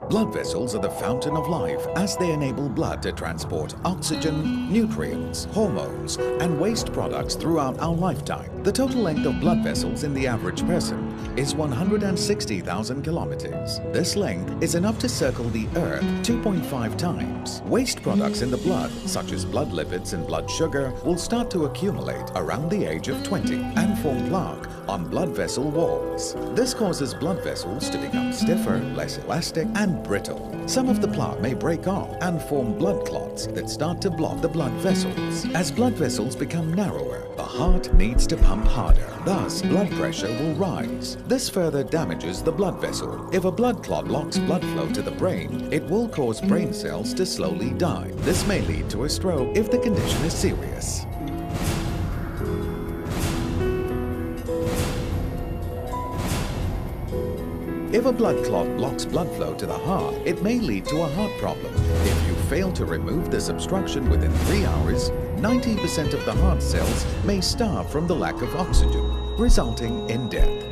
Blood vessels are the fountain of life as they enable blood to transport oxygen, nutrients, hormones, and waste products throughout our lifetime. The total length of blood vessels in the average person is 160,000 kilometers. This length is enough to circle the Earth 2.5 times. Waste products in the blood, such as blood lipids and blood sugar, will start to accumulate around the age of 20 and form plaque on blood vessel walls. This causes blood vessels to become stiffer, less elastic, and brittle. Some of the plaque may break off and form blood clots that start to block the blood vessels. As blood vessels become narrower, the heart needs to pump harder. Thus, blood pressure will rise. This further damages the blood vessel. If a blood clot blocks blood flow to the brain, it will cause brain cells to slowly die. This may lead to a stroke if the condition is serious. If a blood clot blocks blood flow to the heart, it may lead to a heart problem. If you fail to remove this obstruction within 3 hours, 90% of the heart cells may starve from the lack of oxygen, resulting in death.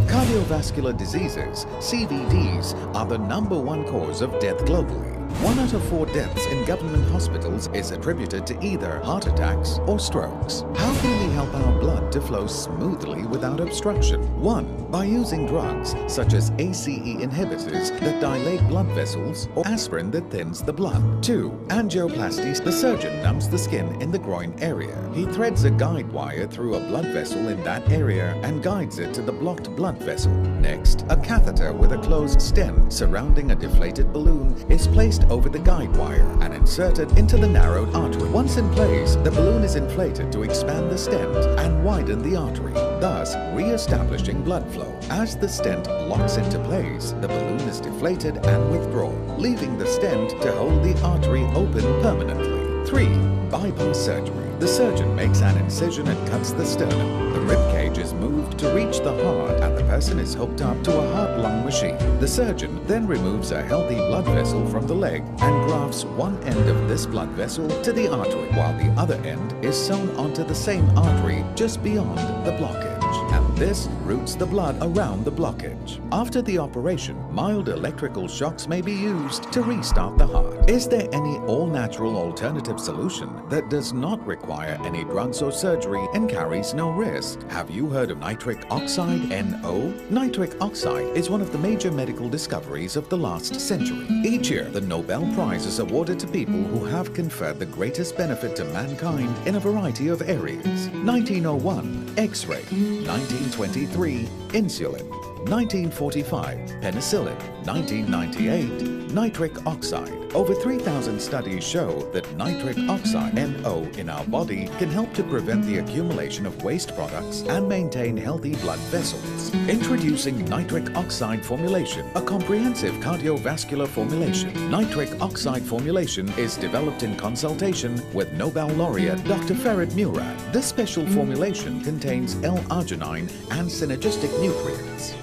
Cardiovascular diseases, CVDs, are the #1 cause of death globally. 1 out of 4 deaths in government hospitals is attributed to either heart attacks or strokes. How can we help our blood to flow smoothly without obstruction? 1. By using drugs such as ACE inhibitors that dilate blood vessels or aspirin that thins the blood. 2. Angioplasty. The surgeon numbs the skin in the groin area. He threads a guide wire through a blood vessel in that area and guides it to the blocked blood vessel. Next, a catheter with a closed stent surrounding a deflated balloon is placed over the guide wire and inserted into the narrowed artery. Once in place, the balloon is inflated to expand the stent and widen the artery, thus re-establishing blood flow. As the stent locks into place, the balloon is deflated and withdrawn, leaving the stent to hold the artery open permanently. 3. Bypass surgery. The surgeon makes an incision and cuts the sternum. The rib cage is moved to reach the heart and the person is hooked up to a heart-lung machine. The surgeon then removes a healthy blood vessel from the leg and grafts one end of this blood vessel to the artery, while the other end is sewn onto the same artery just beyond the blockage. And this routes the blood around the blockage. After the operation, mild electrical shocks may be used to restart the heart. Is there any all-natural alternative solution that does not require any drugs or surgery and carries no risk? Have you heard of nitric oxide, NO? Nitric oxide is one of the major medical discoveries of the last century. Each year, the Nobel Prize is awarded to people who have conferred the greatest benefit to mankind in a variety of areas. 1901, X-ray. 1923, insulin. 1945, penicillin. 1998, nitric oxide. Over 3,000 studies show that nitric oxide, NO, in our body can help to prevent the accumulation of waste products and maintain healthy blood vessels. Introducing nitric oxide formulation, a comprehensive cardiovascular formulation. Nitric oxide formulation is developed in consultation with Nobel laureate Dr. Ferit Murad. This special formulation contains L-arginine and synergistic nutrients.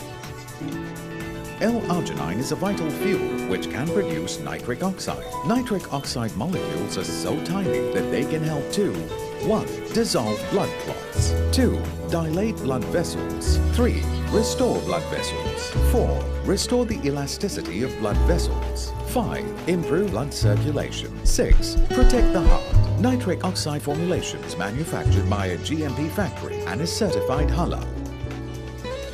L-arginine is a vital fuel which can produce nitric oxide. Nitric oxide molecules are so tiny that they can help to 1. Dissolve blood clots. 2. Dilate blood vessels. 3. Restore blood vessels. 4. Restore the elasticity of blood vessels. 5. Improve blood circulation. 6. Protect the heart. Nitric oxide formulation is manufactured by a GMP factory and is certified halal.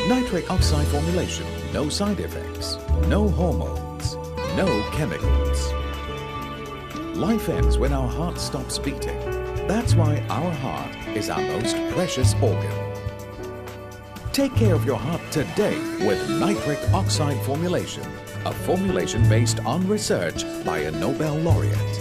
Nitric oxide formulation, no side effects, no hormones, no chemicals. Life ends when our heart stops beating. That's why our heart is our most precious organ. Take care of your heart today with nitric oxide formulation, a formulation based on research by a Nobel laureate.